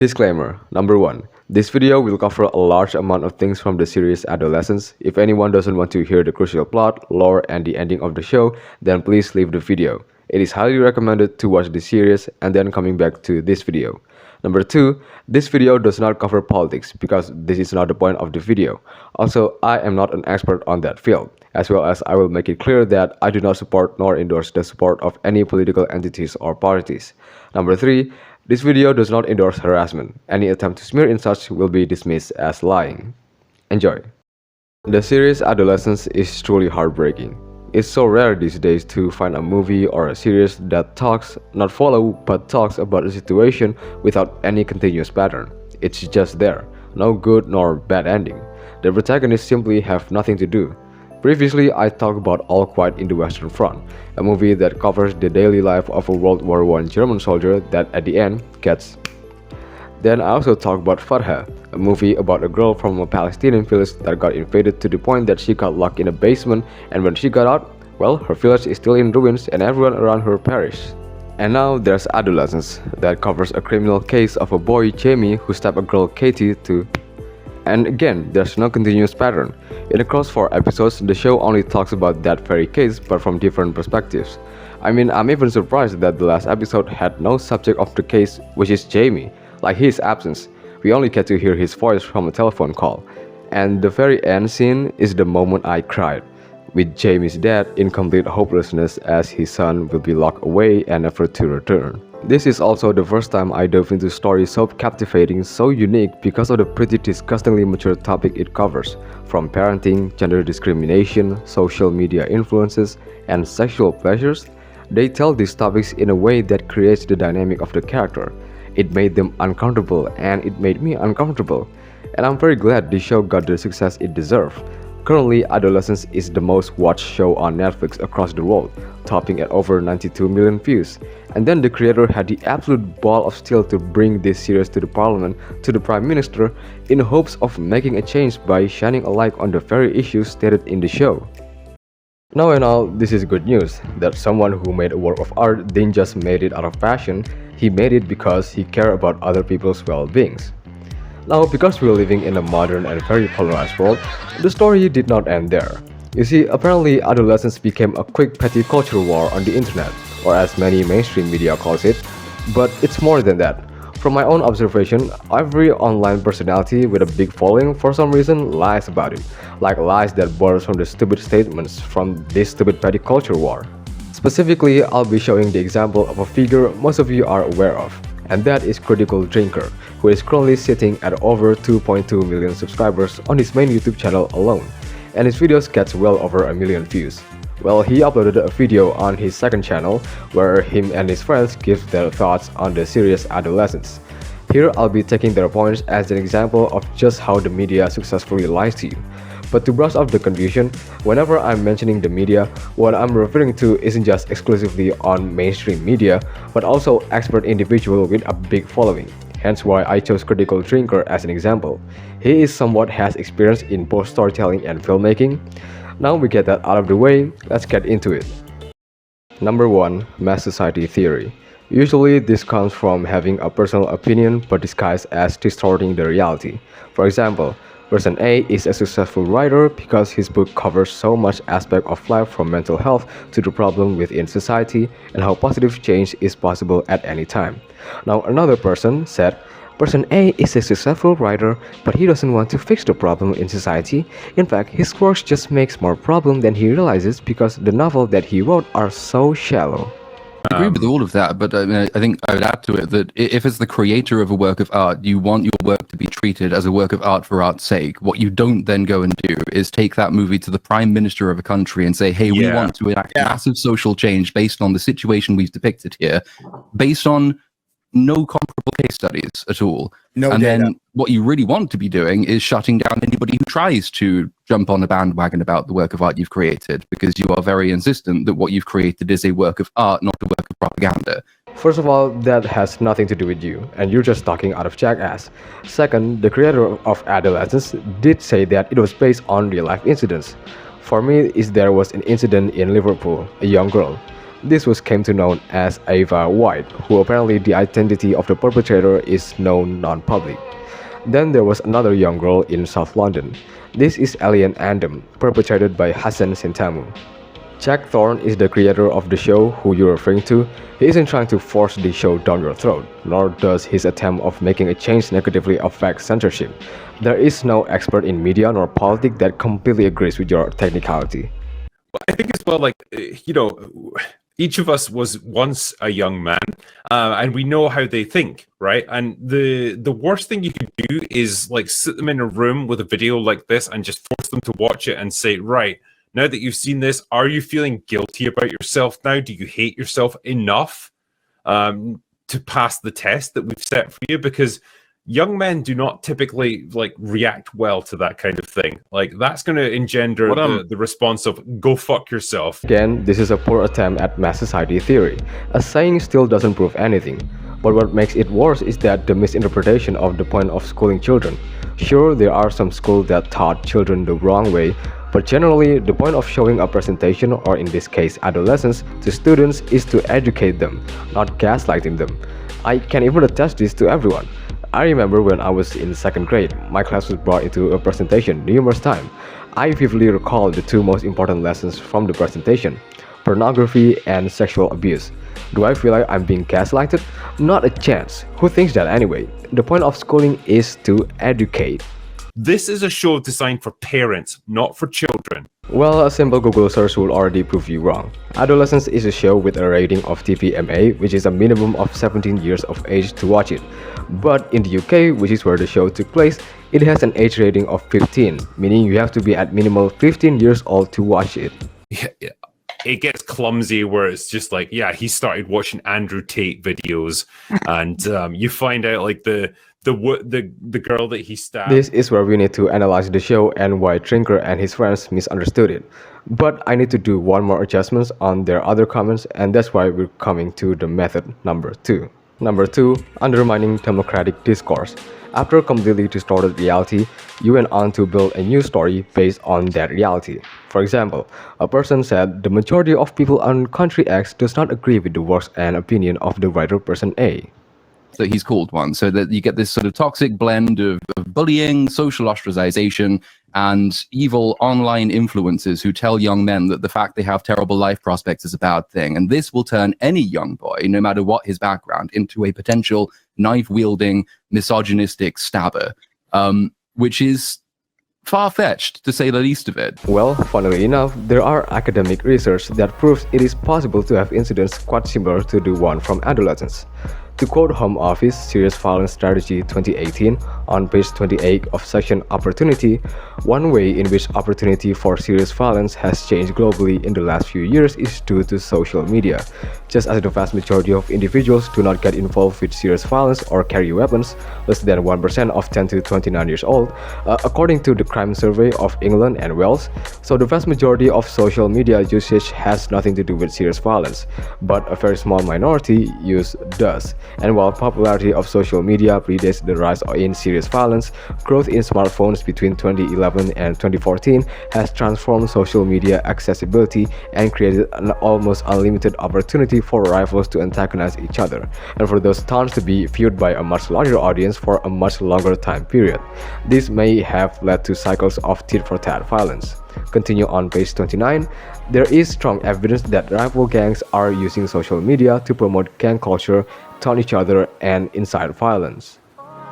Disclaimer Number 1. This video will cover a large amount of things from the series Adolescence. If anyone doesn't want to hear the crucial plot, lore, and the ending of the show, then please leave the video. It is highly recommended to watch the series and then coming back to this video. Number 2. This video does not cover politics because this is not the point of the video. Also, I am not an expert on that field, as well as I will make it clear that I do not support nor endorse the support of any political entities or parties. Number 3. This video does not endorse harassment. Any attempt to smear in such will be dismissed as lying. Enjoy. The series Adolescence is truly heartbreaking. It's so rare these days to find a movie or a series that talks, not follow, but talks about a situation without any continuous pattern. It's just there, no good nor bad ending. The protagonists simply have nothing to do. Previously, I talked about All Quiet in the Western Front, a movie that covers the daily life of a World War I German soldier that at the end gets. Then I also talked about Farha, a movie about a girl from a Palestinian village that got invaded to the point that she got locked in a basement, and when she got out, well, her village is still in ruins and everyone around her perished. And now there's Adolescence, that covers a criminal case of a boy Jamie who stabbed a girl Katie to. And again, there's no continuous pattern. In across 4 episodes, the show only talks about that very case but from different perspectives. I mean, I'm even surprised that the last episode had no subject of the case, which is Jamie, like his absence. We only get to hear his voice from a telephone call. And the very end scene is the moment I cried, with Jamie's dad in complete hopelessness as his son will be locked away and never to return. This is also the first time I dove into a story so captivating, so unique because of the pretty disgustingly mature topic it covers, from parenting, gender discrimination, social media influences, and sexual pleasures. They tell these topics in a way that creates the dynamic of the character. It made them uncomfortable and it made me uncomfortable. And I'm very glad this show got the success it deserved. Currently, Adolescence is the most watched show on Netflix across the world, topping at over 92 million views. And then the creator had the absolute ball of steel to bring this series to the parliament, to the prime minister, in hopes of making a change by shining a light on the very issues stated in the show. Now and all, this is good news, that someone who made a work of art didn't just made it out of passion, he made it because he cared about other people's well-beings. Now, because we're living in a modern and very polarized world, the story did not end there. You see, apparently Adolescence became a quick petty culture war on the internet, or as many mainstream media calls it, but it's more than that. From my own observation, every online personality with a big following for some reason lies about it, like lies that borrows from the stupid statements from this stupid petty culture war. Specifically, I'll be showing the example of a figure most of you are aware of, and that is Critical Drinker, who is currently sitting at over 2.2 million subscribers on his main YouTube channel alone, and his videos gets well over a million views. Well, he uploaded a video on his second channel where him and his friends give their thoughts on the series Adolescence. Here I'll be taking their points as an example of just how the media successfully lies to you. But to brush off the confusion, whenever I'm mentioning the media, what I'm referring to isn't just exclusively on mainstream media, but also expert individual with a big following. Hence why I chose Critical Drinker as an example. He is somewhat has experience in both storytelling and filmmaking. Now we get that out of the way, let's get into it. Number 1. Mass Society Theory. Usually this comes from having a personal opinion but disguised as distorting the reality. For example, Person A is a successful writer because his book covers so much aspect of life from mental health to the problem within society and how positive change is possible at any time. Now another person said, Person A is a successful writer, but he doesn't want to fix the problem in society. In fact, his works just makes more problem than he realizes because the novel that he wrote are so shallow. I agree with all of that, but I think I would add to it that if as the creator of a work of art, you want your work to be treated as a work of art for art's sake, what you don't then go and do is take that movie to the prime minister of a country and say, hey, we want to enact massive social change based on the situation we've depicted here, based on no comparable case studies at all. Then what you really want to be doing is shutting down anybody who tries to jump on the bandwagon about the work of art you've created, because you are very insistent that what you've created is a work of art, not a work of propaganda. First of all, that has nothing to do with you, and you're just talking out of jackass. Second, the creator of Adolescence did say that it was based on real-life incidents. For me, there was an incident in Liverpool, a young girl. Well, she was 16 at the time, and she was This was came to known as Ava White, who apparently the identity of the perpetrator is known non-public. Then there was another young girl in South London. This is Alien Andem, perpetrated by Hassan Sentamu. Jack Thorne is the creator of the show who you're referring to. He isn't trying to force the show down your throat, nor does his attempt of making a change negatively affect censorship. There is no expert in media nor politics that completely agrees with your technicality. I think as well, like, each of us was once a young man, and we know how they think, right? And the worst thing you could do is like sit them in a room with a video like this and just force them to watch it and say, right, now that you've seen this, are you feeling guilty about yourself now? Do you hate yourself enough to pass the test that we've set for you? Because young men do not typically like react well to that kind of thing. Like that's going to engender the response of "go fuck yourself." Again, this is a poor attempt at mass society theory. A saying still doesn't prove anything. But what makes it worse is that the misinterpretation of the point of schooling children. Sure, there are some schools that taught children the wrong way, but generally, the point of showing a presentation, or in this case adolescents, to students is to educate them, not gaslighting them. I can even attest this to everyone. I remember when I was in second grade, my class was brought into a presentation numerous times. I vividly recall the two most important lessons from the presentation: pornography and sexual abuse. Do I feel like I'm being gaslighted? Not a chance. Who thinks that anyway? The point of schooling is to educate. This is a show designed for parents, not for children. Well, a simple Google search will already prove you wrong. Adolescence is a show with a rating of TVMA, which is a minimum of 17 years of age to watch it. But in the UK, which is where the show took place, it has an age rating of 15, meaning you have to be at minimal 15 years old to watch it. Yeah. It gets clumsy where it's just like, yeah, he started watching Andrew Tate videos, and you find out like the girl that he stabbed. This is where we need to analyze the show and why Trinker and his friends misunderstood it. But I need to do one more adjustments on their other comments, and that's why we're coming to the method number 2. Number 2, undermining democratic discourse. After a completely distorted reality, you went on to build a new story based on that reality. For example, a person said the majority of people on country X does not agree with the works and opinion of the writer person A. That he's called one, so that you get this sort of toxic blend of bullying, social ostracization, and evil online influencers who tell young men that the fact they have terrible life prospects is a bad thing. And this will turn any young boy, no matter what his background, into a potential knife-wielding, misogynistic stabber, which is far-fetched, to say the least of it. Well, funnily enough, there are academic research that proves it is possible to have incidents quite similar to the one from adolescence. To quote Home Office Serious Violence Strategy 2018 on page 28 of section Opportunity, one way in which opportunity for serious violence has changed globally in the last few years is due to social media. Just as the vast majority of individuals do not get involved with serious violence or carry weapons, less than 1% of 10 to 29 years old, according to the Crime Survey of England and Wales, so the vast majority of social media usage has nothing to do with serious violence, but a very small minority use does. And while popularity of social media predates the rise in serious violence, growth in smartphones between 2011 and 2014 has transformed social media accessibility and created an almost unlimited opportunity for rivals to antagonize each other, and for those taunts to be viewed by a much larger audience for a much longer time period. This may have led to cycles of tit-for-tat violence. Continue on page 29. There is strong evidence that rival gangs are using social media to promote gang culture, taunt each other, and incite violence.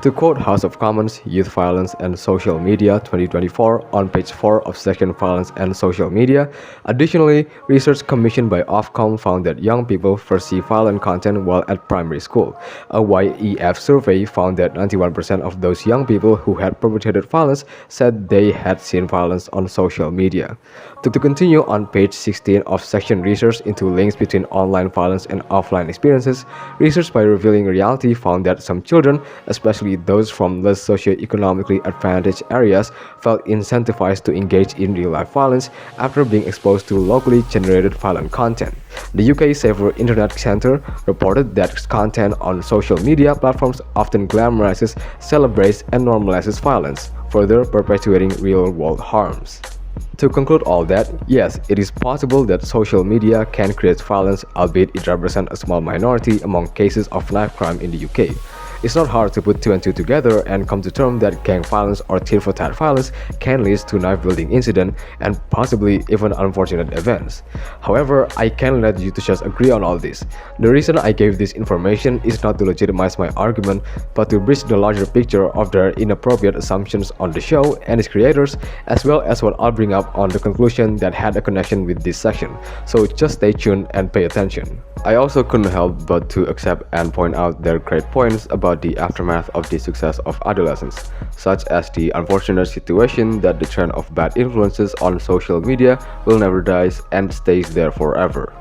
To quote House of Commons, Youth Violence and Social Media 2024 on page 4 of section Violence and Social Media, additionally, research commissioned by Ofcom found that young people first see violent content while at primary school. A YEF survey found that 91% of those young people who had perpetrated violence said they had seen violence on social media. To continue on page 16 of section Research into links between online violence and offline experiences, research by Revealing Reality found that some children, especially those from less socioeconomically advantaged areas, felt incentivized to engage in real-life violence after being exposed to locally generated violent content. The UK Safer Internet Centre reported that content on social media platforms often glamorizes, celebrates, and normalizes violence, further perpetuating real-world harms. To conclude all that, yes, it is possible that social media can create violence, albeit it represents a small minority among cases of knife crime in the UK. It's not hard to put two and two together and come to terms that gang violence or tit-for-tat violence can lead to knife-wielding incident and possibly even unfortunate events. However, I can't let you to just agree on all this. The reason I gave this information is not to legitimize my argument, but to bridge the larger picture of their inappropriate assumptions on the show and its creators, as well as what I'll bring up on the conclusion that had a connection with this section. So just stay tuned and pay attention. I also couldn't help but to accept and point out their great points about the aftermath of the success of adolescence, such as the unfortunate situation that the trend of bad influences on social media will never die and stays there forever.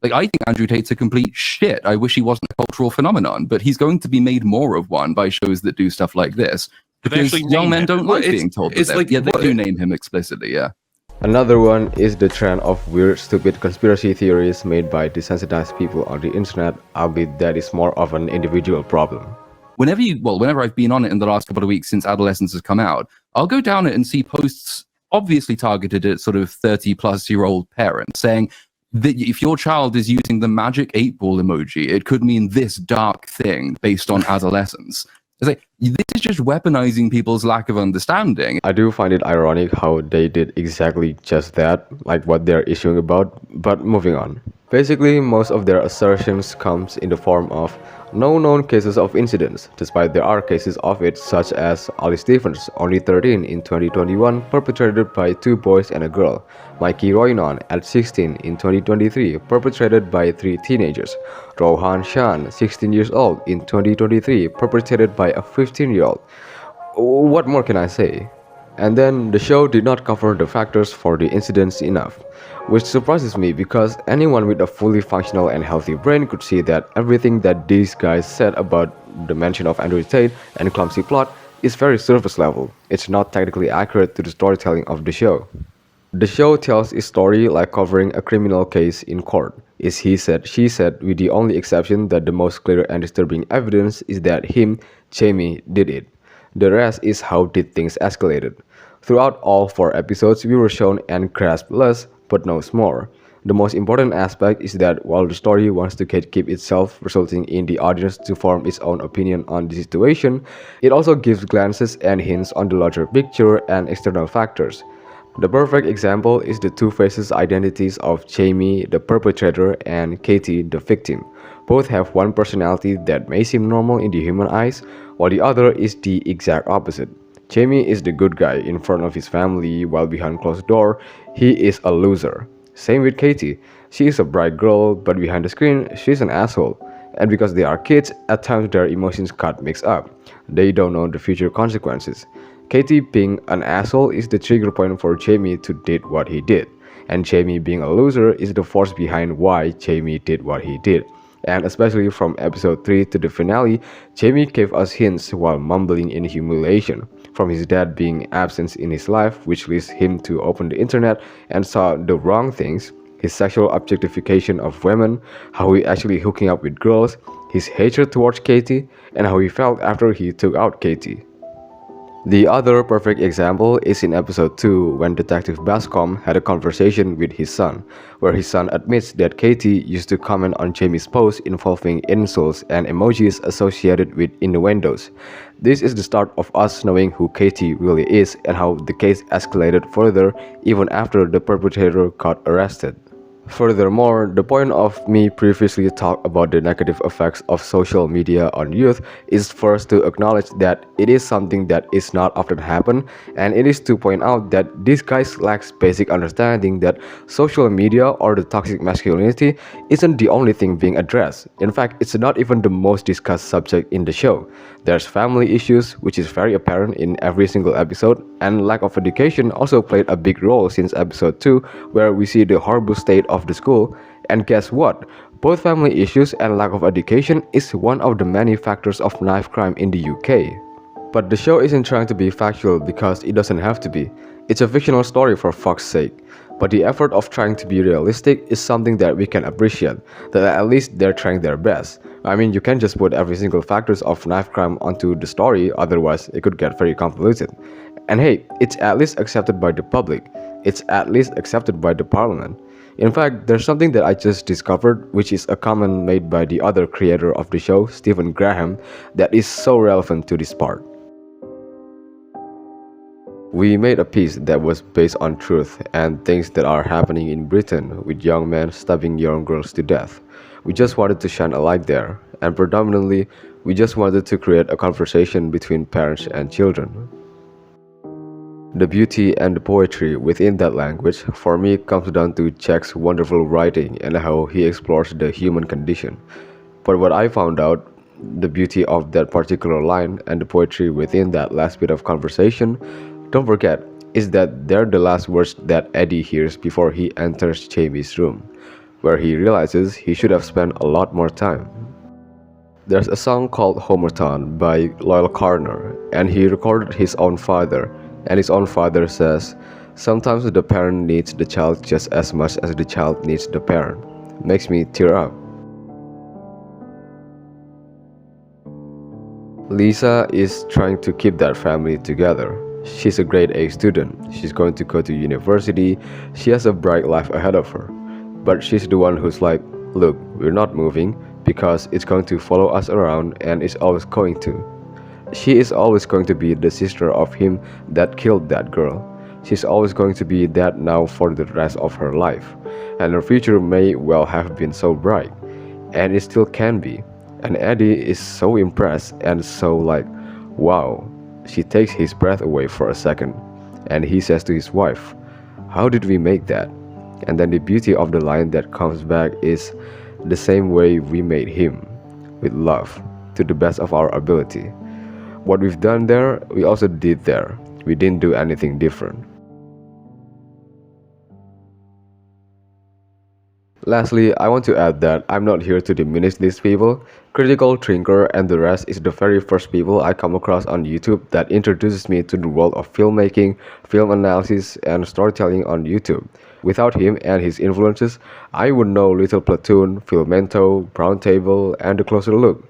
Like, I think Andrew Tate's a complete shit. I wish he wasn't a cultural phenomenon, but he's going to be made more of one by shows that do stuff like this. Because actually young name men him? don't Well, like it's- being told it's that like, they what- do name him explicitly, yeah. Another one is the trend of weird, stupid conspiracy theories made by desensitized people on the internet, albeit that is more of an individual problem. Whenever I've been on it in the last couple of weeks since Adolescence has come out, I'll go down it and see posts obviously targeted at sort of 30-plus-year-old parents saying that if your child is using the magic 8-ball emoji, it could mean this dark thing based on adolescence. It's like, this is just weaponizing people's lack of understanding. I do find it ironic how they did exactly just that, like what they're issuing about, but moving on. Basically, most of their assertions comes in the form of no known cases of incidents, despite there are cases of it, such as Ali Stevens, only 13 in 2021, perpetrated by 2 boys and a girl. Mikey Roynon, at 16 in 2023, perpetrated by 3 teenagers. Rohan Shan, 16 years old in 2023, perpetrated by a 15-year-old. What more can I say? And then the show did not cover the factors for the incidents enough, which surprises me because anyone with a fully functional and healthy brain could see that everything that these guys said about the mention of Andrew Tate and clumsy plot is very surface level. It's not technically accurate to the storytelling of the show. The show tells its story like covering a criminal case in court. It's he said, she said, with the only exception that the most clear and disturbing evidence is that Jamie, did it. The rest is how did things escalated. Throughout all 4 episodes, we were shown and grasped less, but knows more. The most important aspect is that while the story wants to keep itself, resulting in the audience to form its own opinion on the situation, it also gives glances and hints on the larger picture and external factors. The perfect example is the two faces identities of Jamie, the perpetrator, and Katie, the victim. Both have one personality that may seem normal in the human eyes, while the other is the exact opposite. Jamie is the good guy in front of his family, while behind closed door, he is a loser. Same with Katie. She is a bright girl, but behind the screen, she's an asshole. And because they are kids, at times their emotions got mixed up. They don't know the future consequences. Katie being an asshole is the trigger point for Jamie to did what he did. And Jamie being a loser is the force behind why Jamie did what he did. And especially from episode 3 to the finale, Jamie gave us hints while mumbling in humiliation. From his dad being absent in his life, which leads him to open the internet and saw the wrong things, his sexual objectification of women, how he actually hooking up with girls, his hatred towards Katie, and how he felt after he took out Katie. The other perfect example is in episode 2 when Detective Bascom had a conversation with his son, where his son admits that Katie used to comment on Jamie's posts involving insults and emojis associated with innuendos. This is the start of us knowing who Katie really is and how the case escalated further even after the perpetrator got arrested. Furthermore, the point of me previously talk about the negative effects of social media on youth is first to acknowledge that it is something that is not often happen, and it is to point out that these guys lacks basic understanding that social media or the toxic masculinity isn't the only thing being addressed. In fact, it's not even the most discussed subject in the show. There's family issues, which is very apparent in every single episode, and lack of education also played a big role since episode 2, where we see the horrible state of the school. And guess what? Both family issues and lack of education is one of the many factors of knife crime in the UK. But the show isn't trying to be factual because it doesn't have to be. It's a fictional story for fuck's sake. But the effort of trying to be realistic is something that we can appreciate, that at least they're trying their best. I mean, you can't just put every single factors of knife crime onto the story, otherwise it could get very convoluted. And hey, it's at least accepted by the public. It's at least accepted by the parliament. In fact, there's something that I just discovered, which is a comment made by the other creator of the show, Stephen Graham, that is so relevant to this part. We made a piece that was based on truth and things that are happening in Britain with young men stabbing young girls to death. We just wanted to shine a light there, and predominantly, we just wanted to create a conversation between parents and children. The beauty and the poetry within that language for me comes down to Jack's wonderful writing and how he explores the human condition. But what I found out, the beauty of that particular line and the poetry within that last bit of conversation, don't forget, is that they're the last words that Eddie hears before he enters Jamie's room, where he realizes he should have spent a lot more time. There's a song called Homerton by Loyal Carner, and he recorded his own father, and his own father says, "Sometimes the parent needs the child just as much as the child needs the parent." Makes me tear up. Lisa is trying to keep that family together. She's a grade A student, she's going to go to university, she has a bright life ahead of her. But she's the one who's like, look, we're not moving because it's going to follow us around and it's always going to. She is always going to be the sister of him that killed that girl. She's always going to be that now for the rest of her life. And her future may well have been so bright. And it still can be. And Eddie is so impressed and so like, wow. She takes his breath away for a second. And he says to his wife, how did we make that? And then the beauty of the line that comes back is the same way we made him, with love, to the best of our ability. What we've done there, we also did there. We didn't do anything different. Lastly, I want to add that I'm not here to diminish these people. Critical Thinker and the rest is the very first people I come across on YouTube that introduces me to the world of filmmaking, film analysis, and storytelling on YouTube. Without him and his influences, I would know Little Platoon, Filmento, Brown Table, and The Closer Look.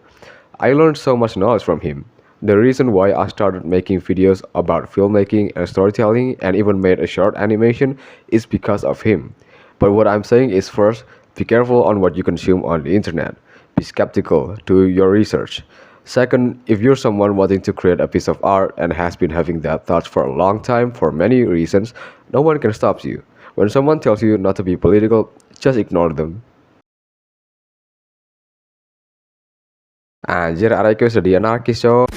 I learned so much knowledge from him. The reason why I started making videos about filmmaking and storytelling and even made a short animation is because of him. But what I'm saying is first, be careful on what you consume on the internet. Be skeptical, do your research. Second, if you're someone wanting to create a piece of art and has been having that thought for a long time for many reasons, no one can stop you. When someone tells you not to be political, just ignore them. Anjir, arek wis jadi anarkis, cok.